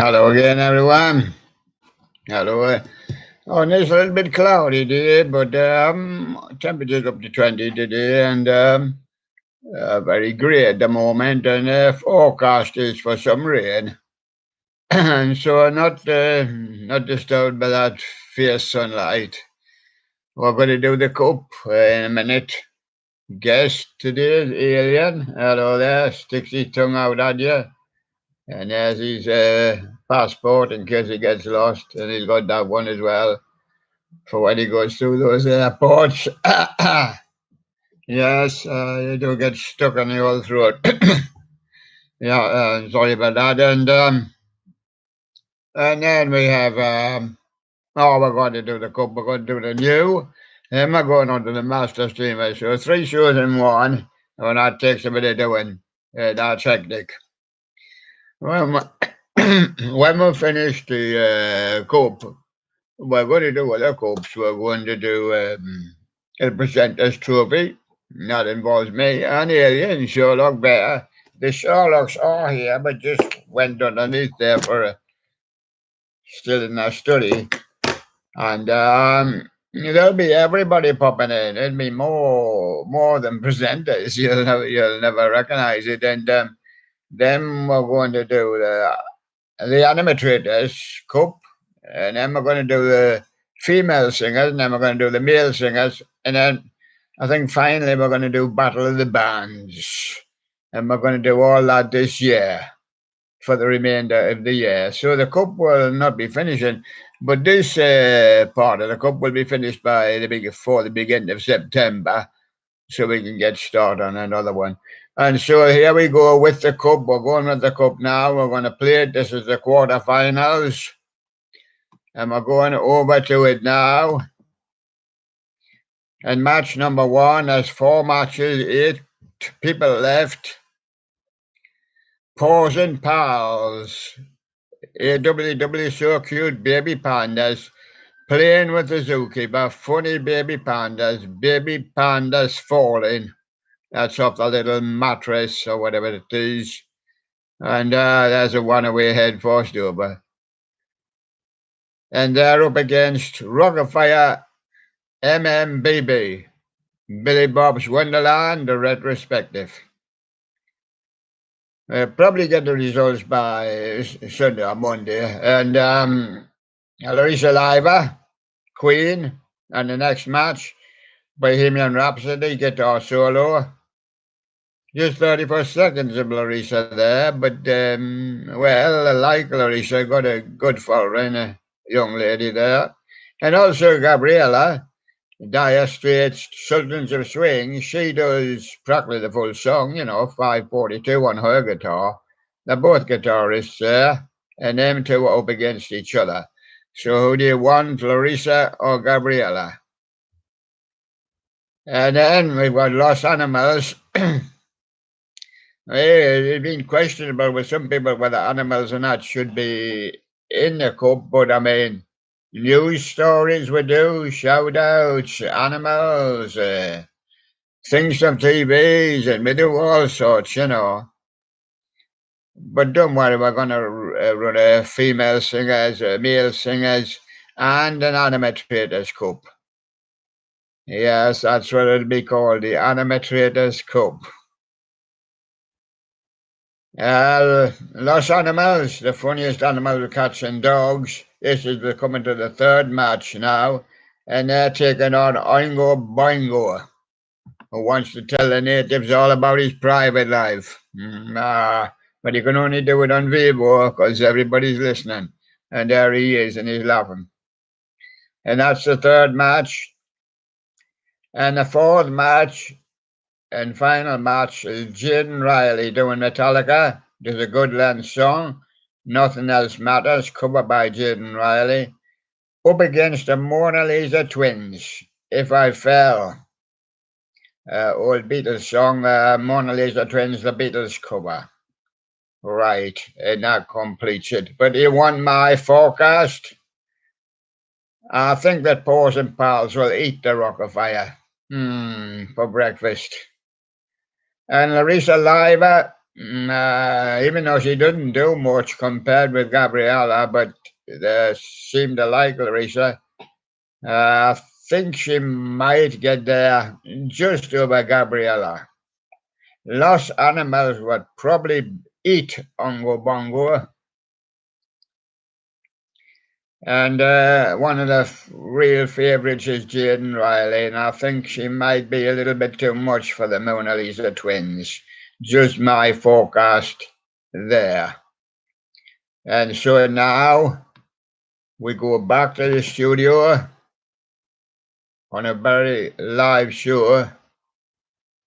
Hello again, everyone. Hello. Oh, and it's a little bit cloudy today, but temperature's up to 20 today, and very grey at the moment, and forecast is for some rain, and so not disturbed by that fierce sunlight. We're going to do the coop in a minute. Guest today is Alien. Hello there. Sticks his tongue out at you. And there's his passport in case he gets lost, and he's got that one as well for when he goes through those airports. Yes, you do get stuck on the old throat. Yeah, sorry about that. And then we have, we're going to do the cup, we're going to do the new, then we're going on to the master streamer show. Three shows in one, and that takes a bit of doing. That's hectic. Well, when we finish the cope, we're going to do other copes. We're going to do a presenter's trophy. That involves me and Alien, Sherlock Bear. The Sherlocks are here, but just went underneath there for still in their study. And there'll be everybody popping in. It'll be more than presenters. You'll never recognize it. And then we're going to do the animatrators cup, and then we're going to do the female singers, and then we're going to do the male singers, and then I think finally we're going to do Battle of the Bands, and we're going to do all that this year for the remainder of the year. So the cup will not be finishing, but this part of the cup will be finished by before the beginning of September, so we can get started on another one. And so here we go with the cup. We're going with the cup now. We're going to play it. This is the quarterfinals. And we're going over to it now. And match number one, there's 4 matches, 8 people left. Paws and Pals. AWW So Cute Baby Pandas. Playing with the zookeeper. Funny baby pandas falling. That's off the little mattress or whatever it is. And there's a one-away head for Stuber. And they're up against Rockafire MMBB, Billy Bob's Wonderland, the retrospective. Probably get the results by Sunday or Monday. And Larissa Liva, Queen, and the next match, Bohemian Rhapsody, guitar solo. Just 34 seconds of Larissa there, but, well, I like Larissa, got a good following, a young lady there. And also Gabriella, Dire Straits, Sultans of Swing, she does practically the full song, 542 on her guitar. They're both guitarists there, and them two are up against each other. So who do you want, Larissa or Gabriella? And then we've got Los Animals. It's been questionable with some people whether Animals or not should be in the cup, but I mean, news stories we do, shout outs, animals, things from TVs, and we do all sorts, But don't worry, we're going to run female singers, male singers, and an animatrators cup. Yes, that's what it'll be called, the animatrators cup. Los Animals, the funniest animal, cats and dogs. This is coming to the third match now, and they're taking on Oingo Boingo, who wants to tell the natives all about his private life. But he can only do it on Vivo because everybody's listening, and there he is, and he's laughing. And that's the third match. And the fourth match and final match is Jaden Riley doing Metallica. There's a Goodland song, Nothing Else Matters, covered by Jaden Riley, up against the Mona Lisa Twins, If I Fell. Old Beatles song, Mona Lisa Twins, the Beatles cover. Right, and that completes it. But you want my forecast? I think that Paws and Pals will eat the Rockafire for breakfast. And Larissa Liva, Even though she doesn't do much compared with Gabriella, but they seem to like Larissa. I think she might get there just over Gabriella. Los Animals would probably eat Ongo Bongo. And one of the real favourites is Jaden Riley, and I think she might be a little bit too much for the Mona Lisa twins. Just my forecast there. And so now we go back to the studio on a very live show,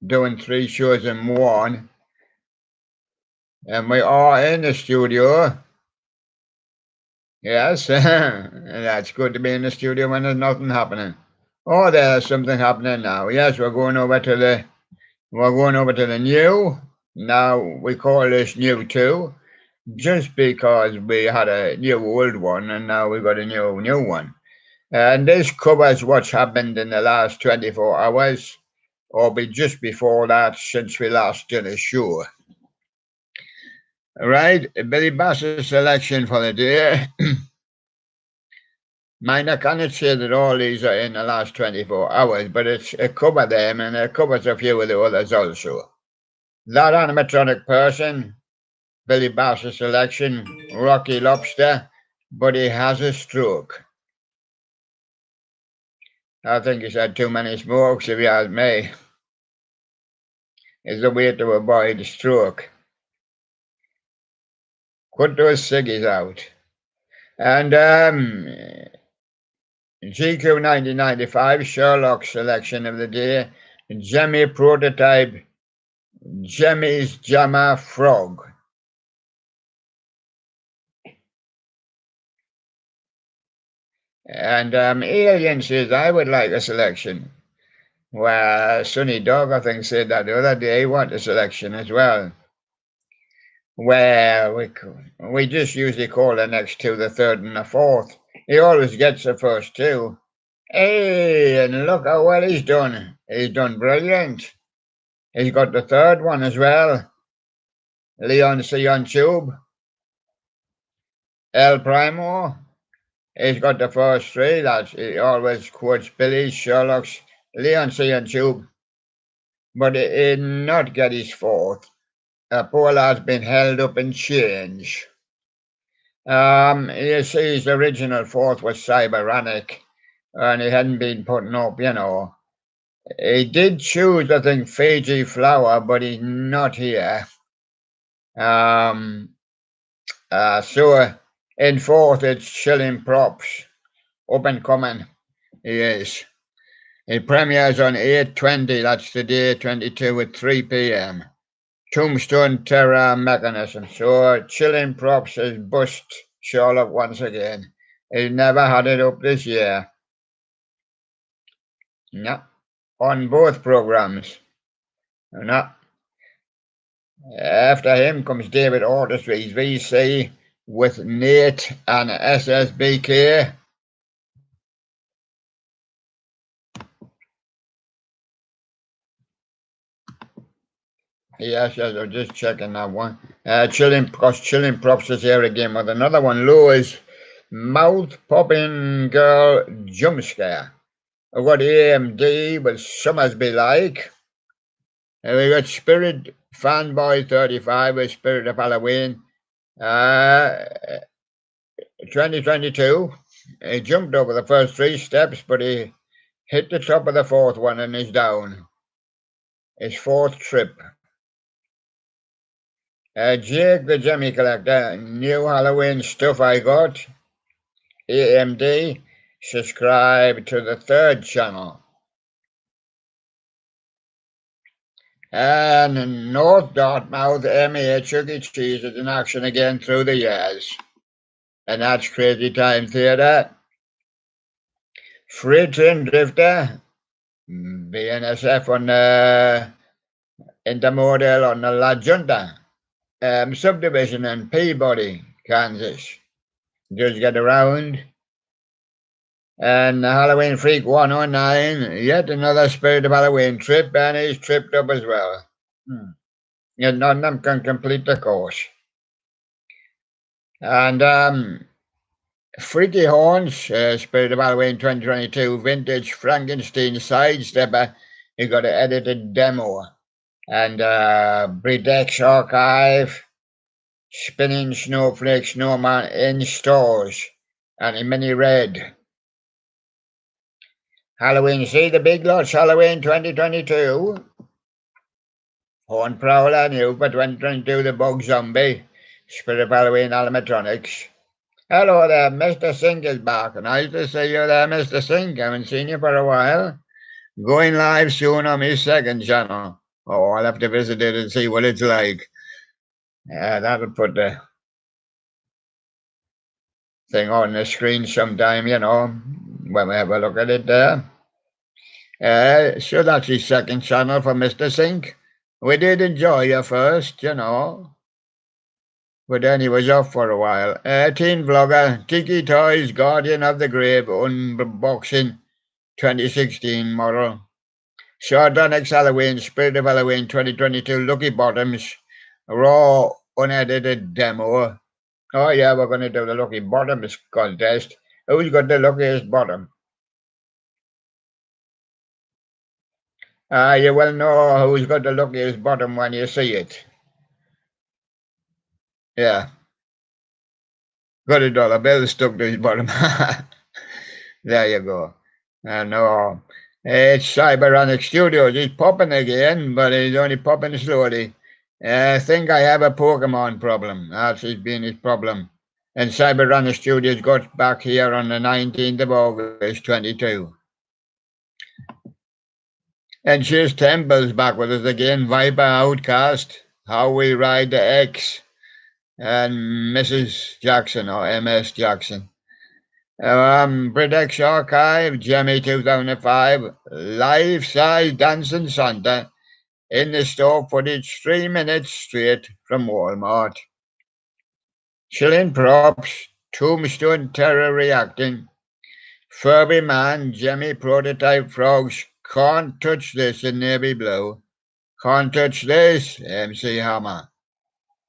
doing 3 shows in one. And we are in the studio. Yes, that's good to be in the studio when there's nothing happening. Oh, there's something happening now. Yes, we're going over to the new. Now we call this new 2, just because we had a new old one and now we got a new one. And this covers what's happened in the last 24 hours, or be just before that, since we last did a show. Right, Billy Bass's selection for the day. Mind, I cannot say that all these are in the last 24 hours, but it covers them and it covers a few of the others also. That animatronic person, Billy Bass's selection, Rocky Lobster, but he has a stroke. I think he's had too many smokes, if you ask me. It's a way to avoid a stroke. Put those ciggies out. And GQ 1995, Sherlock selection of the day, Jemmy prototype, Jemmy's Jammer Frog. And Alien says, I would like a selection. Well, Sonny Dog, I think, said that the other day, he want a selection as well. Well, we just usually call the next 2 the third and the fourth. He always gets the first 2. Hey, and look how well he's done. He's done brilliant. He's got the third one as well. Leon C on Tube. El Primo. He's got the first 3. He always quotes Billy, Sherlock's, Leon C on Tube. But he did not get his fourth. Poor lad's been held up in change. You see, his original fourth was Cyberanic, and he hadn't been putting up, He did choose, I think, Fiji Flower, but he's not here. So in fourth, it's Chilling Props, up and coming. He is. It premieres on 8/20, that's the day 22 at 3 p.m. Tombstone Terror Mechanism. So Chilling Props has bust Charlotte once again. He's never had it up this year. No. On both programs. No. After him comes David Artistry's VC with Nate and SSBK. Yes, I'm just checking that one. Chilling Props is here again with another one. Louis Mouth Popping Girl Jump Scare. I've got AMD with Summersby Like. We got Spirit Fanboy 35 with Spirit of Halloween. 2022. He jumped over the first 3 steps, but he hit the top of the 4th one and is down. His 4th trip. Jake the Jemmy Collector, new Halloween stuff I got. AMD, subscribe to the 3rd channel. And North Dartmouth, MEA Chuck E. Cheese is in action again through the years. And that's Crazy Time Theatre. Freight Train Drifter, BNSF on the Intermodal on the La Junta. Subdivision in Peabody, Kansas. Just get around. And Halloween Freak 109, yet another Spirit of Halloween trip, and he's tripped up as well. and none of them can complete the course. And Freaky Horns, Spirit of Halloween 2022, Vintage Frankenstein Sidestepper. You got an edited demo. And Bredex Archive, Spinning Snowflake Snowman in stores. And in mini red. Halloween, see the big lots, Halloween 2022. Horn Prowler, new for 2022, the Bug Zombie. Spirit of Halloween animatronics. Hello there, Mr. Sink is back. Nice to see you there, Mr. Sink. Haven't seen you for a while. Going live soon on my second channel. Oh, I'll have to visit it and see what it's like. Yeah, that'll put the thing on the screen sometime, when we have a look at it there. So that's the second channel for Mr. Sink. We did enjoy your first, but then he was off for a while. Teen vlogger, Tiki Toys, Guardian of the Grave, unboxing 2016 model. Sardonics Halloween, Spirit of Halloween 2022, Lucky Bottoms, raw, unedited demo. Oh yeah, we're going to do the Lucky Bottoms contest. Who's got the luckiest bottom? You will know who's got the luckiest bottom when you see it. Yeah. Got $1 bill stuck to his bottom. There you go. No. It's Cyberonic Studios. He's popping again, but he's only popping slowly. I think I have a Pokemon problem. That's been his problem. And Cyberonic Studios got back here on the 19th of August, 22. And Shiz Temple's back with us again. Viper Outcast, How We Ride the X, and Mrs. Jackson, or MS Jackson. Bredex Archive, Jemmy 2005, life-size Dancing Santa in the store footage 3 minutes straight from Walmart. Chilling props, Tombstone Terror reacting, Furby Man, Jemmy prototype frogs, can't touch this in navy blue. Can't touch this, MC Hammer.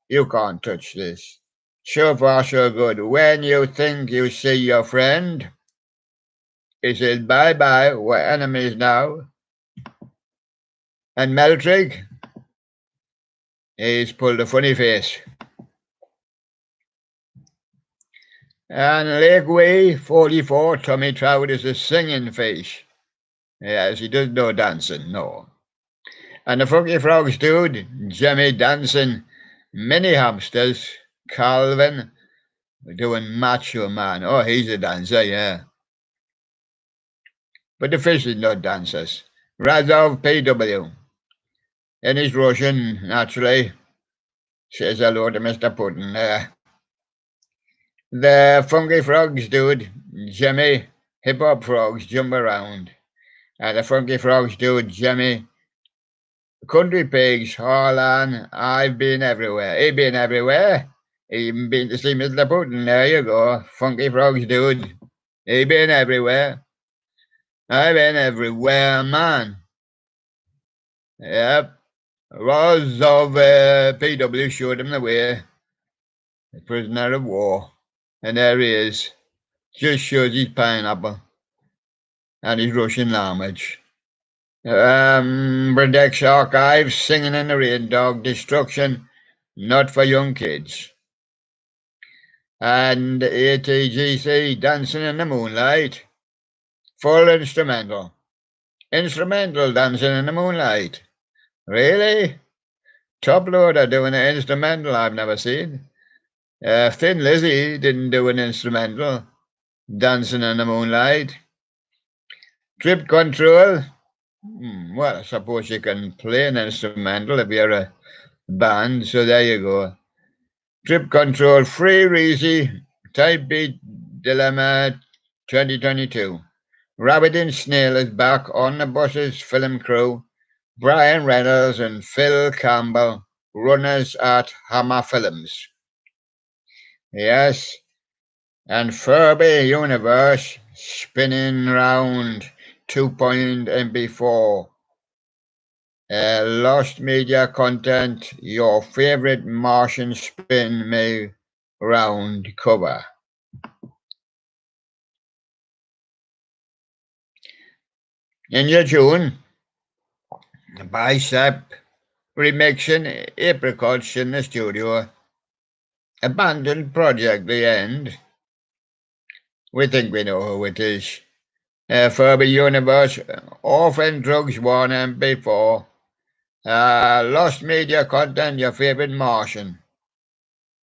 You can't touch this. So far, so good. When you think you see your friend, he says, bye-bye, we're enemies now. And Meltrig, he's pulled a funny face. And Lakeway 44, Tommy Trout is a singing face. Yes, he does no dancing, no. And the Funky Frogs dude, Jimmy dancing, mini hamsters, Calvin, doing Macho Man. Oh, he's a dancer, yeah. But the fish is not dancers. Razov PW. And he's Russian, naturally. Says hello to Mr. Putin there. The Funky Frogs dude, Jimmy, Hip Hop Frogs jump around. And the Funky Frogs dude, Jimmy, Country Pigs, Harlan, I've been everywhere. He been everywhere. He even been to see Mr. Putin. There you go. Funky Frogs dude. He been everywhere. I've been everywhere, man. Yep. Roz of PW showed him the way. The prisoner of war. And there he is. Just shows his pineapple. And his Russian language. Bredex Archives, Singing in the Rain, Dog Destruction, not for young kids. And ATGC, Dancing in the Moonlight, full instrumental. Instrumental Dancing in the Moonlight. Really? Top Loader doing an instrumental I've never seen. Thin Lizzy didn't do an instrumental. Dancing in the Moonlight. Trip Control. Well, I suppose you can play an instrumental if you're a band, so there you go. Trip Control, Free Reezy, Type Beat Dilemma 2022. Rabbit and Snail is back on the bus's film crew. Brian Reynolds and Phil Campbell, runners at Hammer Films. Yes, and Furby Universe, spinning round 2.MP4. Lost media content, your favorite Martian spin may round cover. In your June, Bicep remixing apricots in the studio. Abandoned project, the end. We think we know who it is. Furby Universe, Orphan Drugs 1 and before. Lost media content, your favorite Martian.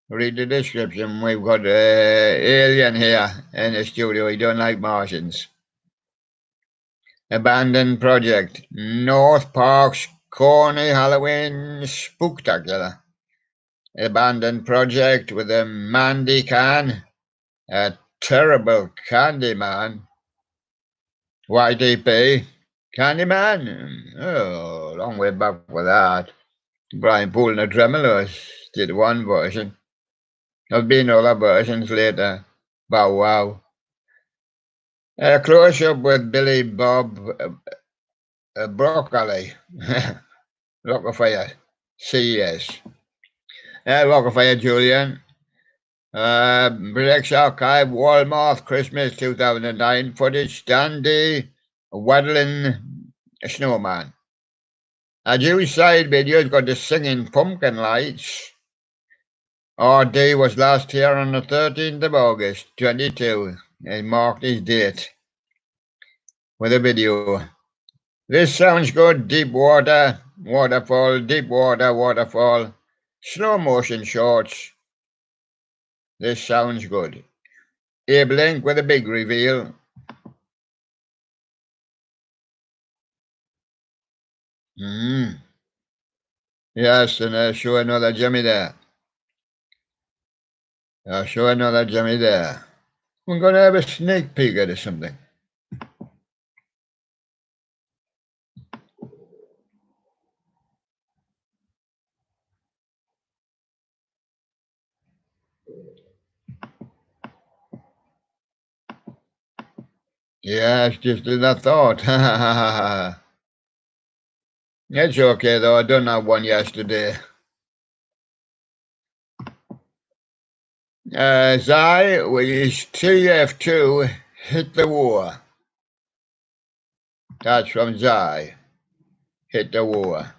Read the description. We've got Alien here in the studio. He don't like Martians. Abandoned project. North Park's corny Halloween spooktacular. Abandoned project with a Mandy can. A terrible Candyman. YDP. Candyman. Oh, long way back with that. Brian Poole and the Tremolos did one version. There'll been other versions later. Bow Wow. A close-up with Billy Bob Broccoli. Rockefeller. CES. Rockefeller Julian. British Archive, Walmart, Christmas 2009 footage. Dandy Waddling Snowman. A Jewish side video's got the singing pumpkin lights. Our day was last here on the 13th of August, 22. He marked his date with a video. This sounds good. Deep water, waterfall, deep water, waterfall. Slow motion shots. This sounds good. Abe Link with a big reveal. Yes, and I'll show another Jimmy there. I'll show another Jimmy there. We're going to have a sneak peek at something. Yes, just as I thought. It's okay, though. I done have one yesterday. Zai with his TF2 hit the war. That's from Zai. Hit the war.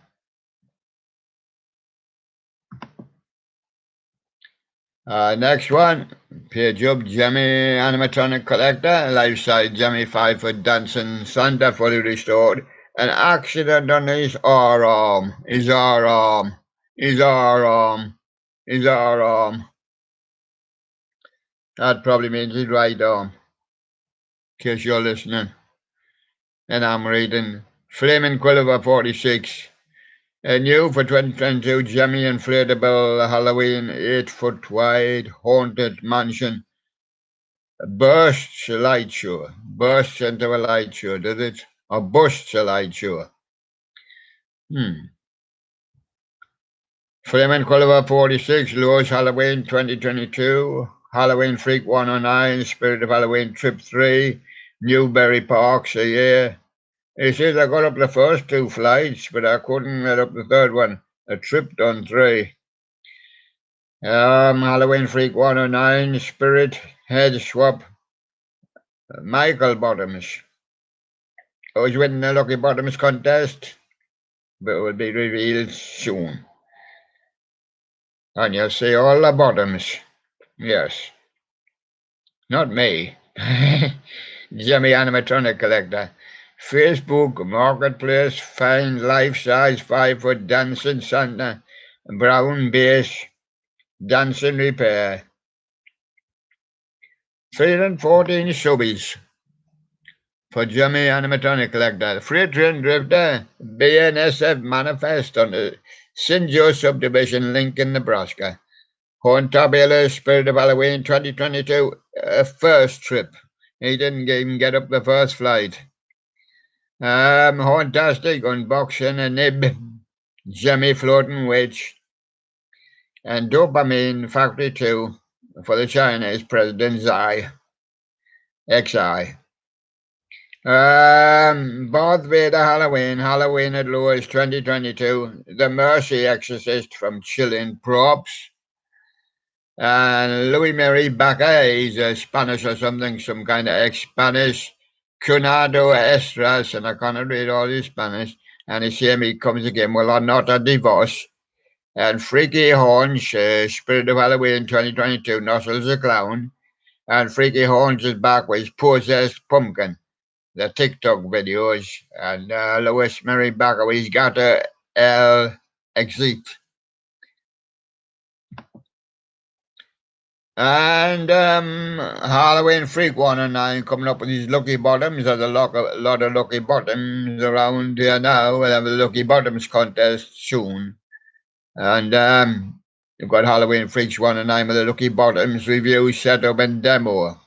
Next one, page up Jimmy animatronic collector, life-size Jimmy 5-foot dancing Santa fully restored. An accident on his arm. His arm. His arm. His arm. That probably means his right arm. In case you're listening. And I'm reading Flaming Quilliver 46. New for 2022 Jimmy Inflatable Halloween 8-foot wide haunted mansion. Bursts a light show. Bursts into a light show, does it? Or bursts a light show. Flaming Quilliver 46, Lewis Halloween 2022. Halloween Freak 109, Spirit of Halloween Trip 3, Newberry Parks a year. He says I got up the first 2 flights, but I couldn't get up the third one. I tripped on 3. Halloween Freak 109, Spirit, Head Swap, Michael Bottoms. I was winning the Lucky Bottoms contest, but it will be revealed soon. And you'll see all the bottoms. Yes. Not me. Jimmy Animatronic Collector. Facebook Marketplace, find life-size 5-foot dancing Santa, brown base, dancing repair. 314 subbies for Jimmy Animatronic Collector. Freight Train Drifter, BNSF Manifest on the St. Joe Subdivision, Lincoln, Nebraska. Hauntabula Spirit of Halloween 2022, first trip. He didn't even get up the first flight. Hauntastic Unboxing a Nib, Jimmy Floating Witch, and Dopamine Factory 2 for the Chinese President Xi. XI. Both Vader Halloween at Lewis 2022, The Mercy Exorcist from Chilling Props, and Louis Mary Baca, he's a Spanish or something, some kind of ex-Spanish, Cunado Estras, and I can't read all his Spanish, and he said he comes again, well, I'm not a divorce, and Freaky Horns, Spirit of Halloween 2022, Nozzles a Clown, and Freaky Horns is back with his Possessed Pumpkin, the TikTok videos, and Louis Mary Baca, he's got a El Exit. And Halloween Freak 109 coming up with these lucky bottoms. There's a lot of lucky bottoms around here now. We'll have a lucky bottoms contest soon. And you've got Halloween Freaks 109 with the lucky bottoms review, setup, and demo.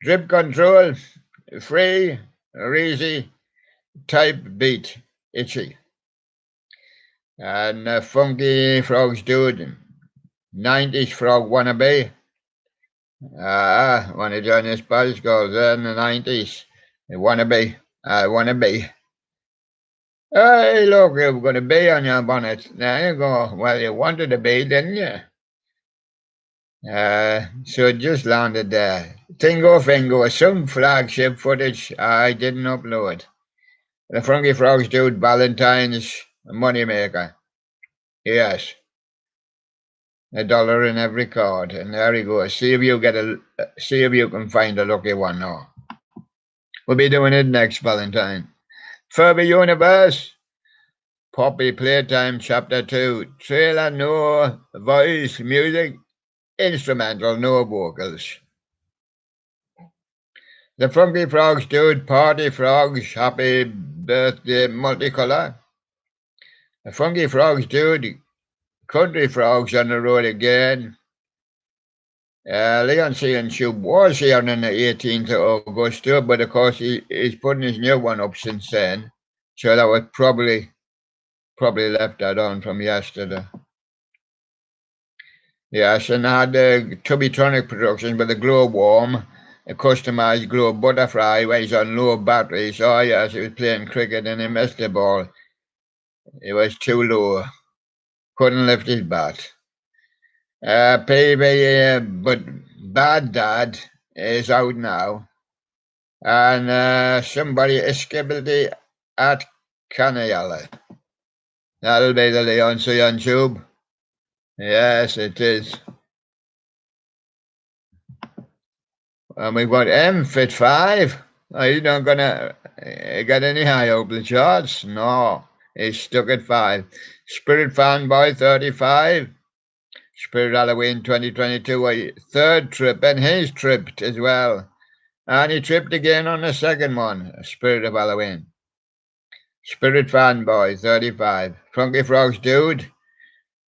Drip control, free, easy, type beat, itchy. And Funky Frogs Dude, 90s Frog Wannabe. One of Johnny's Spice Girls in the 90s. Wannabe. Wannabe. Hey, look, you've got a bee on your bonnet. There you go. Well, you wanted a bee, didn't you? So it just landed there. Tingo Fingo, some flagship footage I didn't upload. The Funky Frogs Dude, Valentine's moneymaker. Yes. $1 in every card, and there you go. See if you can find a lucky one now. We'll be doing it next Valentine. Furby Universe, Poppy Playtime Chapter 2, trailer, no voice, music, instrumental, no vocals. The Funky Frogs Dude, Party Frogs, Happy Birthday Multicolor. The Funky Frogs Dude, Country Frogs on the road again. Leon C. and Shub was here on the 18th of August, but of course he's putting his new one up since then. So that was probably left that on from yesterday. Yes, and I had the Tubby-Tronic Productions with the Glow Warm, a customized Glow Butterfly, where he's on low batteries. Oh yes, he was playing cricket and he missed the ball. It was too low. Couldn't lift his bat. But Bad Dad is out now. And somebody escapability at Canayala. That'll be the Leon C. on Tube. Yes, it is. And we've got M Fit 5. Are you not gonna get any higher up the charts? No, he's stuck at 5. Spirit Fanboy 35. Spirit Halloween 2022, a third trip, and he's tripped as well. And he tripped again on the second one, Spirit of Halloween. Spirit Fanboy 35. Funky Frogs Dude.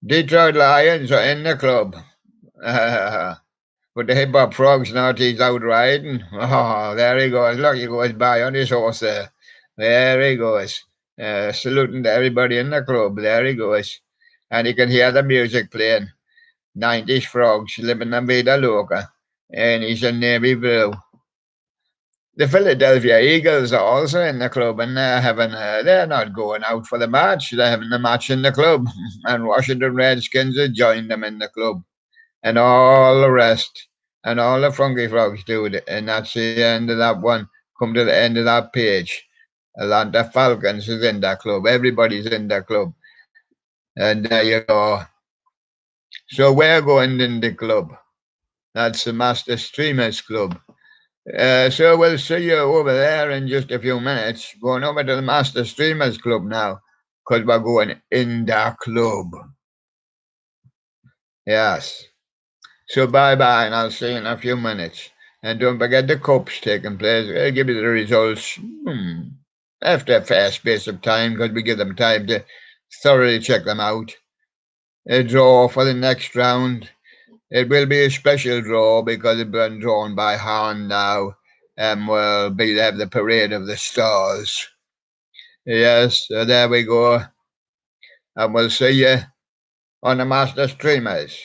Detroit Lions are in the club. But the hip hop frogs now he's out riding. Oh, there he goes. Look, he goes by on his horse there. There he goes. Saluting to everybody in the club. There he goes. And you can hear the music playing. 90s Frogs, living in Vida Loca. And he's in navy blue. The Philadelphia Eagles are also in the club, and they're not going out for the match. They're having the match in the club. And Washington Redskins have joined them in the club. And all the rest. And all the Funky Frogs do it. And that's the end of that one. Come to the end of that page. Atlanta Falcons is in that club. Everybody's in that club. And there you go. So we're going in the club. That's the Master Streamers Club. So we'll see you over there in just a few minutes. Going over to the Master Streamers Club now. Because we're going in the club. Yes. So bye-bye, and I'll see you in a few minutes. And don't forget the cups taking place. I'll give you the results after a fair space of time, because we give them time to thoroughly check them out. A draw for the next round. It will be a special draw because it's been drawn by hand now, and we'll have the parade of the stars. Yes, so there we go. And we'll see you on the Master Streamers.